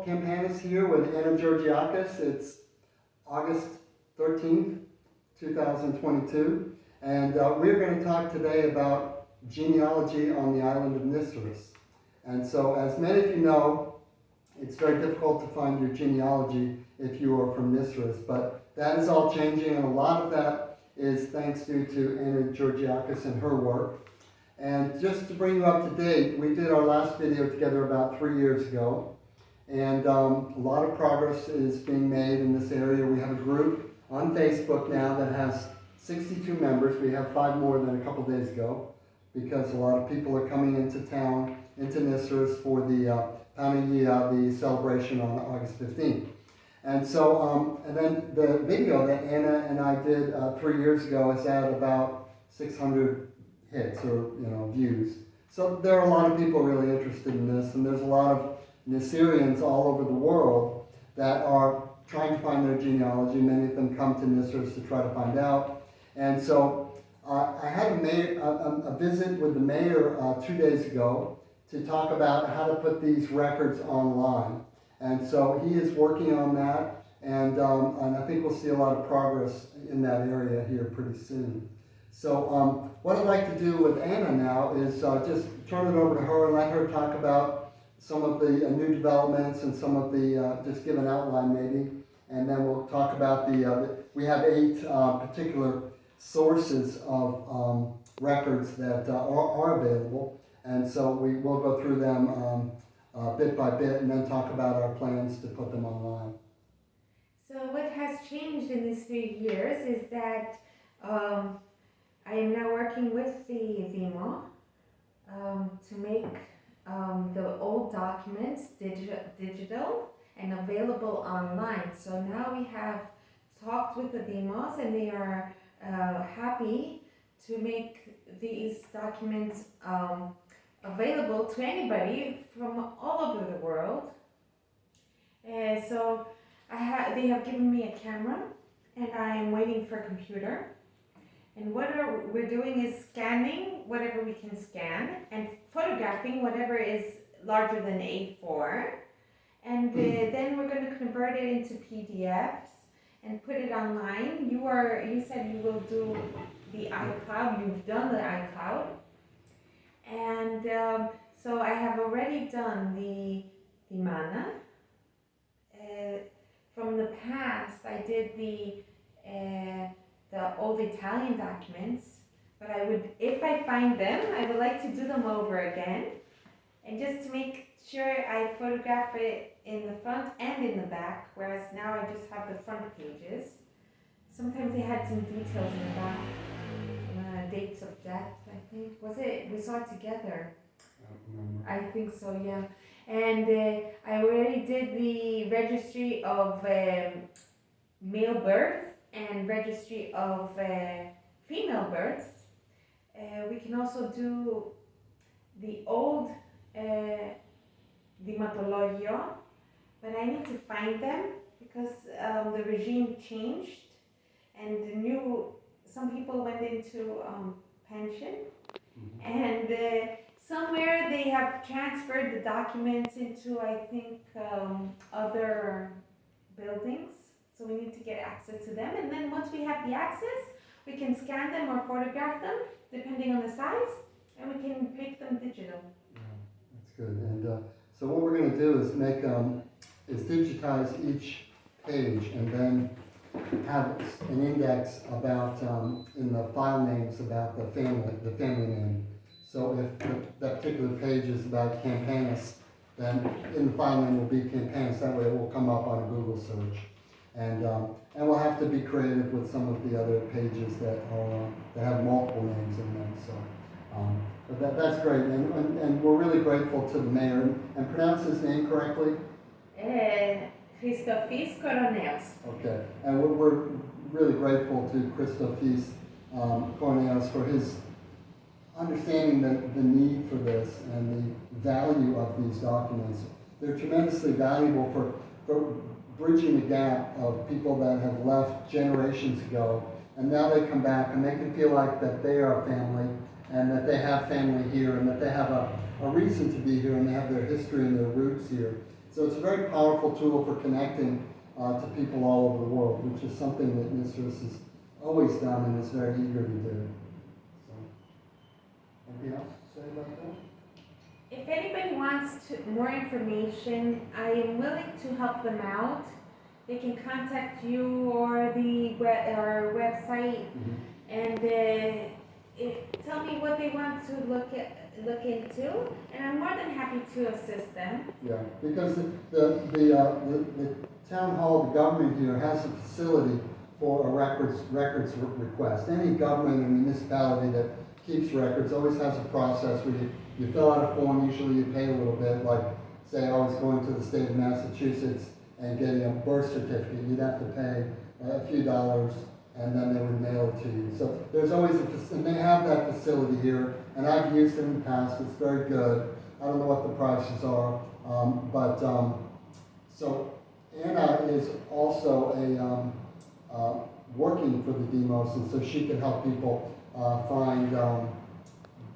Campanis here with Anna Georgiakis. It's August 13th, 2022, and we're going to talk today about genealogy on the island of Nisros. And so, as many of you know, it's very difficult to find your genealogy if you are from Nisros, but that is all changing, and a lot of that is thanks due to Anna Georgiakis and her work. And just to bring you up to date, we did our last video together about 3 years ago, and a lot of progress is being made in this area. We have a group on Facebook now that has 62 members. We have 5 more than a couple days ago, because a lot of people are coming into town, into Nisros, for the Panagia, the celebration on August 15th. And so, and then the video that Anna and I did 3 years ago is at about 600 hits or views. So there are a lot of people really interested in this, and there's a lot of Nisrians all over the world that are trying to find their genealogy. Many of them come to Nisros to try to find out. And so I had a visit with the mayor 2 days ago to talk about how to put these records online. And so he is working on that, and I think we'll see a lot of progress in that area here pretty soon. So what I'd like to do with Anna now is just turn it over to her and let her talk about some of the new developments and some of the, just give an outline maybe, and then we'll talk about we have 8 particular sources of records that are available, and so we will go through them bit by bit and then talk about our plans to put them online. So what has changed in these 3 years is that I am now working with the VIMO to make the old documents digital and available online. So now we have talked with the VIMOs, and they are happy to make these documents available to anybody from all over the world. So they have given me a camera, and I am waiting for a computer. And what we're doing is scanning whatever we can scan and photographing whatever is larger than A4. And then we're going to convert it into PDFs and put it online. You said you will do the iCloud. You've done the iCloud. And so I have already done the MANA. From the past, I did the old Italian documents, but if I find them, I would like to do them over again, and just to make sure I photograph it in the front and in the back, whereas now I just have the front pages. Sometimes they had some details in the back, dates of death, I think. Was it? We saw it together. I don't remember. I think so, yeah. And I already did the registry of male birth and registry of female births. We can also do the old Dimatologio, but I need to find them because the regime changed, and some people went into pension, and somewhere they have transferred the documents into, I think, other buildings. So we need to get access to them, and then once we have the access, we can scan them or photograph them, depending on the size, and we can make them digital. Yeah, that's good. And so what we're going to do is digitize each page, and then have an index about in the file names about the family name. So if that particular page is about Campanis, then in the file name will be Campanis. That way it will come up on a Google search. And we'll have to be creative with some of the other pages that have multiple names in them. So, but that's great, and we're really grateful to the mayor. And pronounce his name correctly? Christofis Koroneos. Okay, and we're really grateful to Christofis Koroneos for his understanding the need for this and the value of these documents. They're tremendously valuable for bridging the gap of people that have left generations ago, and now they come back and they can feel like that they are family, and that they have family here, and that they have a reason to be here, and they have their history and their roots here. So it's a very powerful tool for connecting to people all over the world, which is something that NISRS has always done and is very eager to do. So, anything else to say about that? If anybody wants more information, I am willing to help them out. They can contact you or our website and tell me what they want to look into, and I'm more than happy to assist them. Yeah, because the town hall, the government here has a facility for a records request. Any government or municipality that keeps records always has a process where you fill out a form, usually you pay a little bit, like say I was going to the state of Massachusetts and getting a birth certificate, you'd have to pay a few dollars and then they would mail it to you. So there's always and they have that facility here, and I've used it in the past, it's very good. I don't know what the prices are, so Anna is also working for the Demos, and so she can help people find how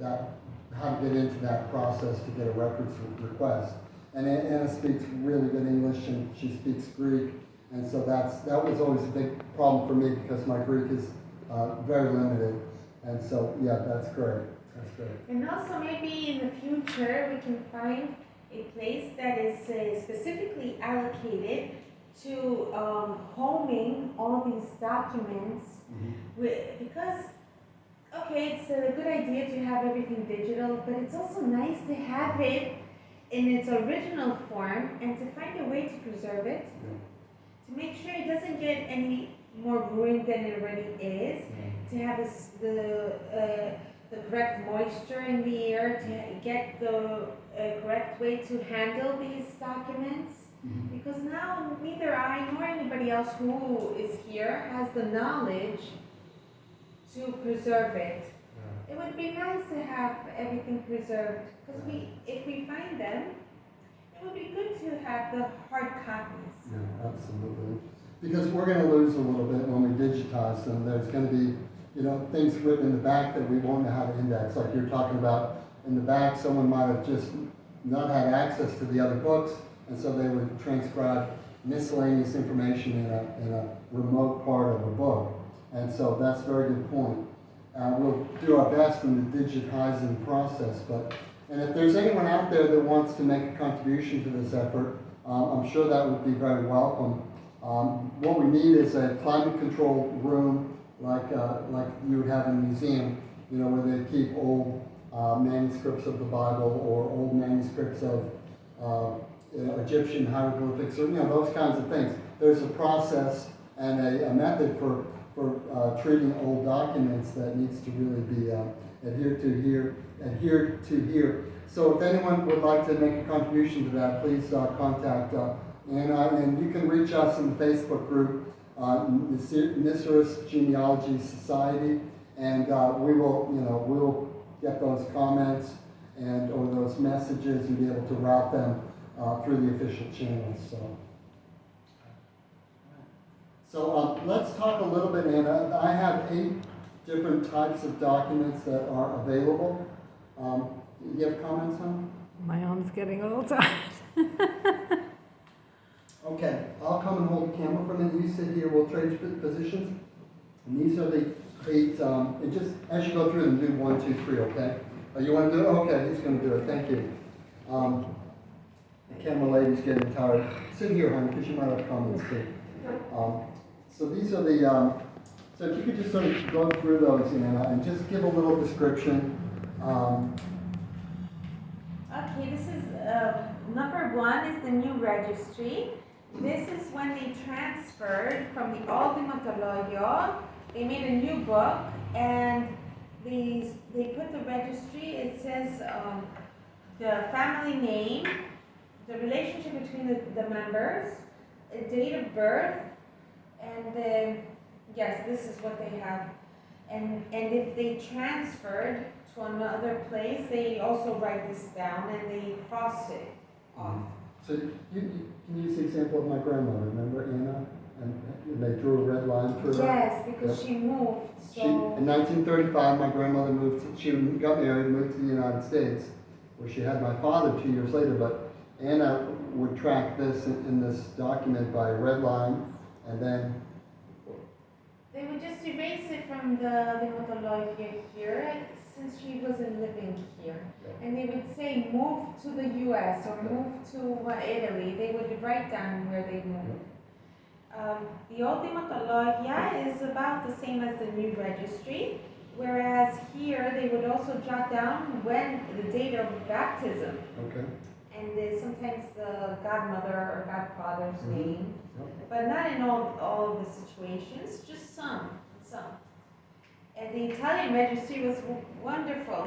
to get into that process to get a records request. And Anna speaks really good English, and she speaks Greek, and so that was always a big problem for me because my Greek is very limited, and so yeah, that's great. That's great. And also maybe in the future we can find a place that is specifically allocated to homing all these documents, because okay, it's a good idea to have everything digital, but it's also nice to have it in its original form and to find a way to preserve it, to make sure it doesn't get any more ruined than it already is, to have the correct moisture in the air, to get the correct way to handle these documents. Because now neither I nor anybody else who is here has the knowledge to preserve it. It would be nice to have everything preserved, because if we find them, it would be good to have the hard copies. Yeah, absolutely. Because we're going to lose a little bit when we digitize them. There's going to be, things written in the back that we won't know how to index. Like you're talking about in the back, someone might have just not had access to the other books, and so they would transcribe miscellaneous information in a remote part of a book. And so that's a very good point. We'll do our best in the digitizing process, and if there's anyone out there that wants to make a contribution to this effort, I'm sure that would be very welcome. What we need is a climate-controlled room like you would have in a museum, where they keep old manuscripts of the Bible or old manuscripts of Egyptian hieroglyphics, or those kinds of things. There's a process and a method for treating old documents that needs to really be adhered to here. So if anyone would like to make a contribution to that, please contact Anna, and you can reach us in the Facebook group, NISRS Genealogy Society, and we'll get those comments or those messages and be able to route them through the official channels. So let's talk a little bit, Anna. I have 8 different types of documents that are available. Do you have comments on them? My arm's getting a little tired. Okay, I'll come and hold the camera for a minute. You sit here, we'll trade positions. And these are the 8, and just as you go through them, do 1, 2, 3, okay? You want to do it? Okay, he's going to do it. Thank you. The camera lady's getting tired. Sit here, honey, because you might have comments too. So these are the, so if you could just sort of go through those, Anna, and just give a little description. Okay, this is, number 1 is the new registry. This is when they transferred from the old Dimotoloyo. They made a new book, and they put the registry, it says the family name, the relationship between the members, a date of birth, and yes, this is what they have. And if they transferred to another place, they also write this down and they cross it off. So you can use the example of my grandmother, remember Anna? And they drew a red line through her? Yes, because she moved, so... In 1935, my grandmother she got married, moved to the United States, where she had my father 2 years later, but Anna would track this in this document by red line, and then, They would just erase it from the methodology here, since she wasn't living here. And they would say move to the US or move to Italy. They would write down where they moved. The old Deontologia is about the same as the new registry, whereas here they would also jot down when the date of baptism okay, and sometimes the godmother or godfather's Mhm. name, Yep. but not in all of the situations, just some. And the Italian registry was wonderful.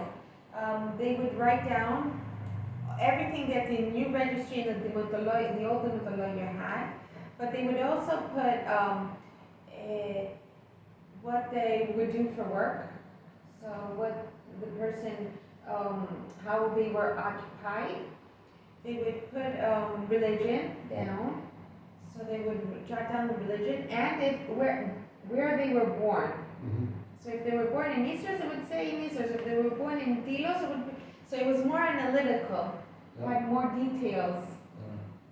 They would write down everything that the new registry and the old Deontologia had, but they would also put what they would do for work. So what the person, how they were occupied. They would put religion down. So they would jot down the religion and where they were born. Mhm. So if they were born in Nisros, it would say Nisros. If they were born in Delos, it would be, so it was more analytical, Yeah. had more details.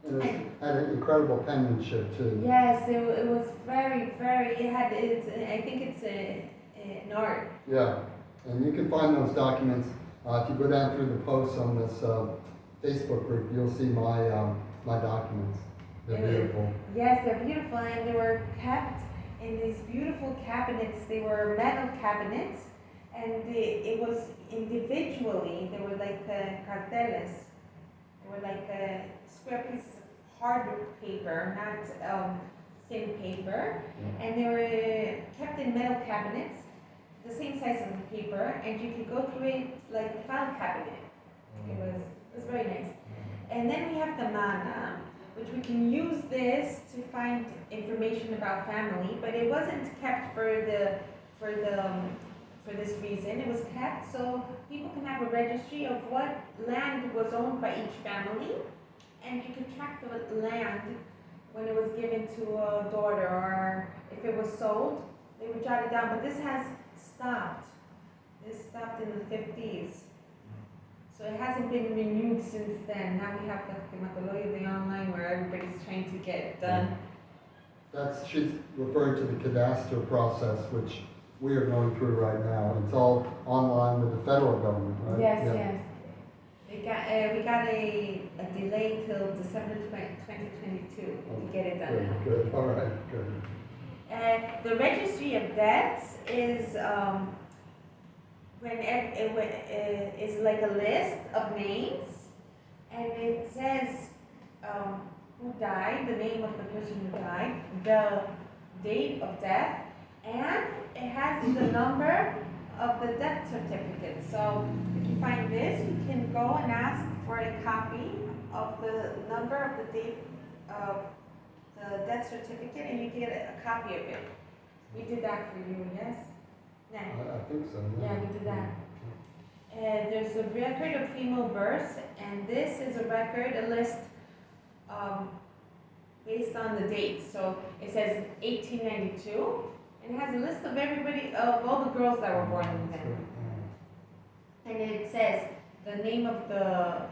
And it had an incredible penmanship too. Yes, it was very, I think it's an art. Yeah, and you can find those documents, if you go down through the posts on this Facebook group, you'll see my documents. They're Yeah. beautiful. Yes, they're beautiful and they were kept in these beautiful cabinets. They were metal cabinets and it was individually, they were like carteles. They were like square pieces of hard paper, not thin paper. And they were kept in metal cabinets, the same size as the paper, and you could go through it like a file cabinet. It was very nice. And then we have the mana, which we can use this to find information about family, but it wasn't kept for this reason. It was kept so people can have a registry of what land was owned by each family, and you could track the land when it was given to a daughter or if it was sold. They would jot it down, but this has stopped. This stopped in the 50s. So it hasn't been renewed since then. Now we have the Hematologia, the online, where everybody's trying to get it done. She's referring to the cadastre process, which we are going through right now. It's all online with the federal government, right? Yes, Yeah. yes. We got a delay till December 2022 to get it done now. Good, all right, good. The registry of deaths is is like a list of names, and it says who died, the name of the person who died, the date of death, and it has the number of the death certificate. So if you find this, you can go and ask for a copy of the number of the date of the death certificate, and you get a copy of it. We did that for you, yes? No. I think so, Yeah, we did that. There's a record of female births, and this is a record, a list based on the date. So it says 1892, and it has a list of everybody, of all the girls that were born then. And it says the name of the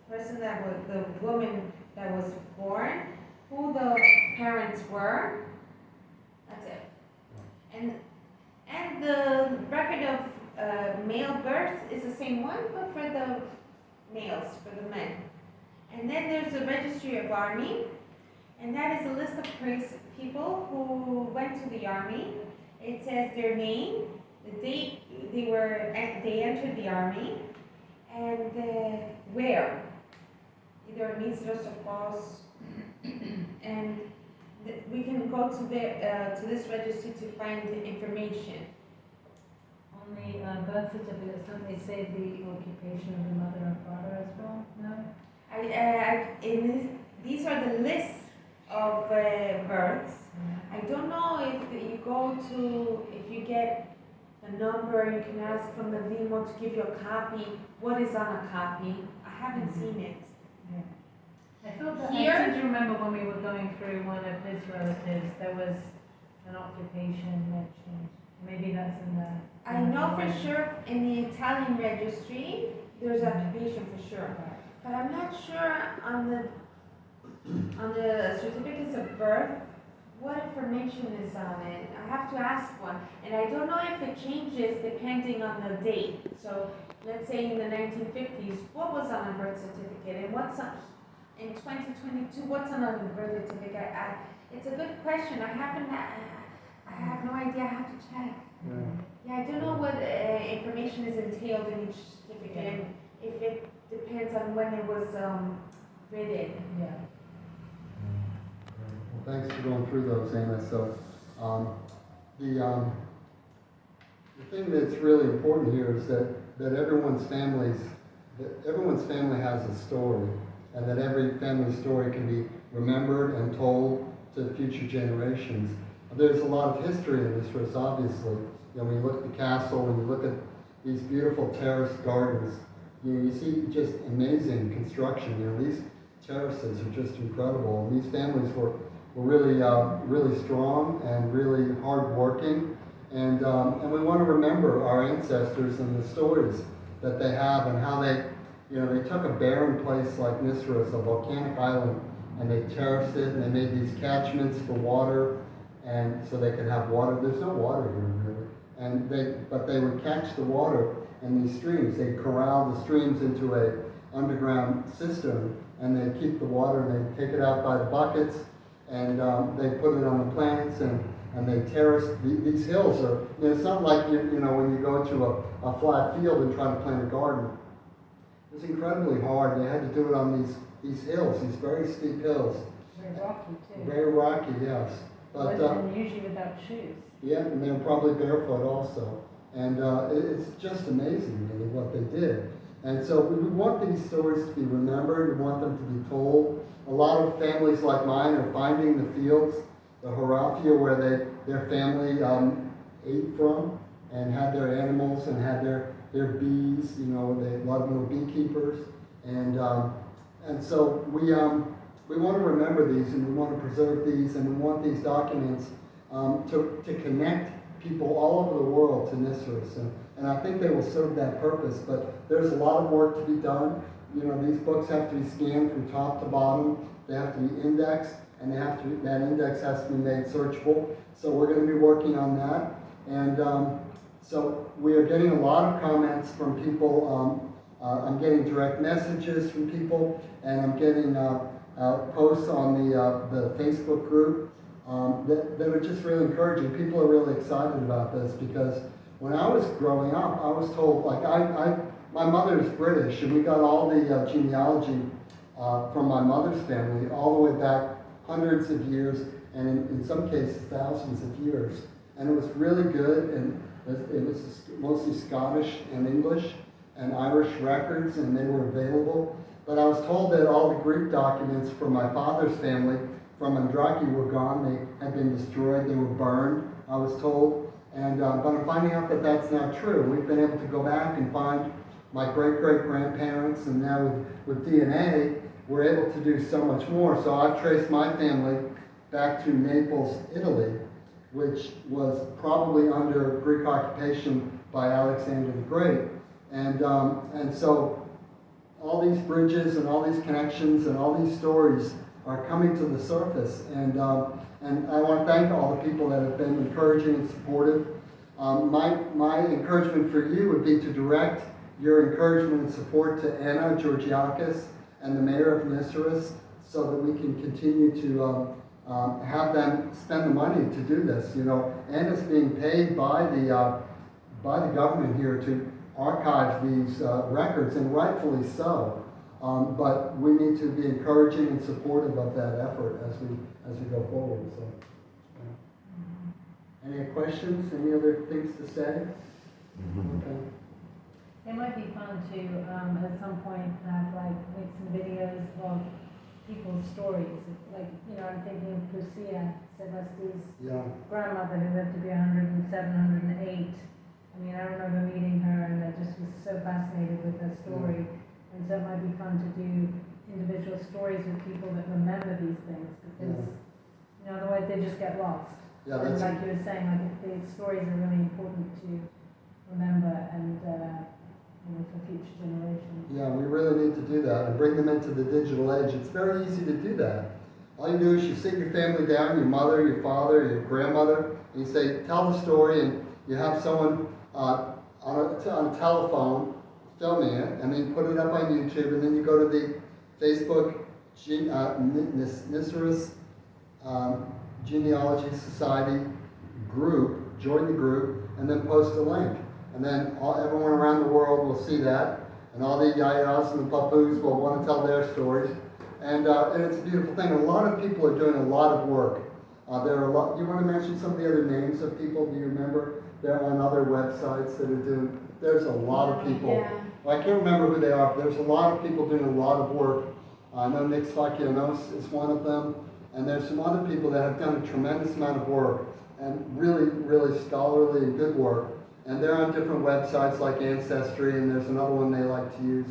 person that was, the woman that was born, who the parents were. That's it. And the record of male births is the same one, but for the males, for the men. And then there's a registry of army, and that is a list of people who went to the army. It says their name, the date they entered the army, and where, either Nisros or Pos, and we can go to this registry to find the information. On the birth certificate, don't they say the occupation of the mother and father as well? No? These are the lists of births. I don't know if you go to, if you get a number, you can ask from the Vimo to give you a copy. What is on a copy? I haven't seen it. I felt that, Here- I seem to remember when we were going through one of his relatives, there was an occupation mentioned. Maybe that's in the... I know for sure in the Italian registry, there's occupation for sure. But I'm not sure on the certificates of birth, what information is on it. I have to ask one, and I don't know if it changes depending on the date. So let's say in the 1950s, what was on a birth certificate, and what's on, in 2022, what's on a birth certificate? It's a good question. I have no idea. I have to check. Yeah, I don't know what information is entailed in each certificate, and if it depends on when it was written. Yeah. Well, thanks for going through those, Anna. So, the thing that's really important here is that everyone's family has a story, and that every family story can be remembered and told to future generations. There's a lot of history in this race, obviously. You know, when you look at the castle, when you look at these beautiful terraced gardens, you see just amazing construction. You know, these terraces are just incredible. And these families were really, really strong and really hardworking. And we want to remember our ancestors and the stories that they have and how they took a barren place like Nisros, a volcanic island, and they terraced it and they made these catchments for water, and so they could have water. There's no water here really, but they would catch the water in these streams. They'd corral the streams into a underground cistern, and they'd keep the water, and they'd take it out by the buckets, and they'd put it on the plants, and they terrace these hills. It's not like when you go to a flat field and try to plant a garden. It's incredibly hard. They had to do it on these hills, these very steep hills. Very rocky too. Very rocky, yes. But and usually without shoes. yeah, and they were probably barefoot also. And it's just amazing, really, what they did. And so we want these stories to be remembered. We want them to be told. A lot of families like mine are finding the fields, the Harafia, where their family ate from and had their animals and had their bees. A lot of them were beekeepers. And so we want to remember these, and we want to preserve these, and we want these documents to connect people all over the world to Nisros. And I think they will serve that purpose, but there's a lot of work to be done. These books have to be scanned from top to bottom. They have to be indexed, and that index has to be made searchable. So we're going to be working on that. And so we are getting a lot of comments from people. I'm getting direct messages from people, and I'm getting posts on the Facebook group that are just really encouraging. People are really excited about this because when I was growing up, I was told, my mother is British, and we got all the genealogy from my mother's family all the way back hundreds of years, and in some cases thousands of years. And it was really good, and it was mostly Scottish and English and Irish records, and they were available. But I was told that all the Greek documents from my father's family from Andraki were gone. They had been destroyed. They were burned, I was told. And but I'm finding out that that's not true. We've been able to go back and find my great-great-grandparents, and now with DNA, we're able to do so much more. So I've traced my family back to Naples, Italy, which was probably under Greek occupation by Alexander the Great. And so all these bridges and all these connections and all these stories are coming to the surface. And I want to thank all the people that have been encouraging and supportive. My encouragement for you would be to direct your encouragement and support to Anna Georgiakis and the mayor of Nisros, so that we can continue to have them spend the money to do this. Anna's being paid by the government here to archive these records, and rightfully so. But we need to be encouraging and supportive of that effort as we go forward. So, any questions? Any other things to say? Okay. It might be fun to, at some point, make some videos of people's stories. I'm thinking of Lucia Sebasti's grandmother, who lived to be 107, 108. I remember meeting her, and I just was so fascinated with her story. And so it might be fun to do individual stories with people that remember these things, because otherwise they just get lost. Yeah, and like you were saying, these stories are really important to remember, and for future generations. Yeah, we really need to do that and bring them into the digital age. It's very easy to do that. All you do is you sit your family down, your mother, your father, your grandmother, and you say, tell the story, and you have someone on a telephone filming it, and then you put it up on YouTube, and then you go to the Facebook Nisra's Genealogy Society group, join the group, and then post a link. And then everyone around the world will see that, and all the yayas and the papus will want to tell their stories. And it's a beautiful thing. A lot of people are doing a lot of work. There are a lot. You want to mention some of the other names of people? Do you remember? They're on other websites that are doing. There's a lot of people. Yeah. Well, I can't remember who they are, but there's a lot of people doing a lot of work. I know Nick Sfakianos is one of them, and there's some other people that have done a tremendous amount of work and really, really scholarly and good work. And they're on different websites like Ancestry, and there's another one they like to use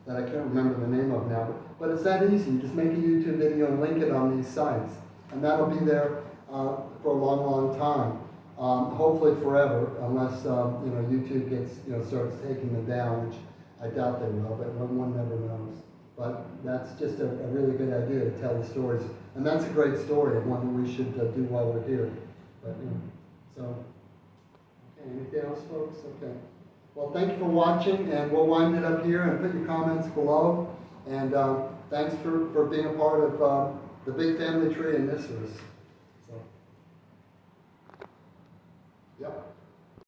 that I can't remember the name of now. But it's that easy. You just make a YouTube video and link it on these sites. And that'll be there for a long, long time. Hopefully forever, unless YouTube gets starts taking them down, which I doubt they will, but one never knows. But that's just a really good idea to tell the stories. And that's a great story, and one that we should do while we're here. But, so, okay, anything else, folks? Okay. Well, thank you for watching, and we'll wind it up here, and put your comments below. And thanks for being a part of the big family tree in Nisra's.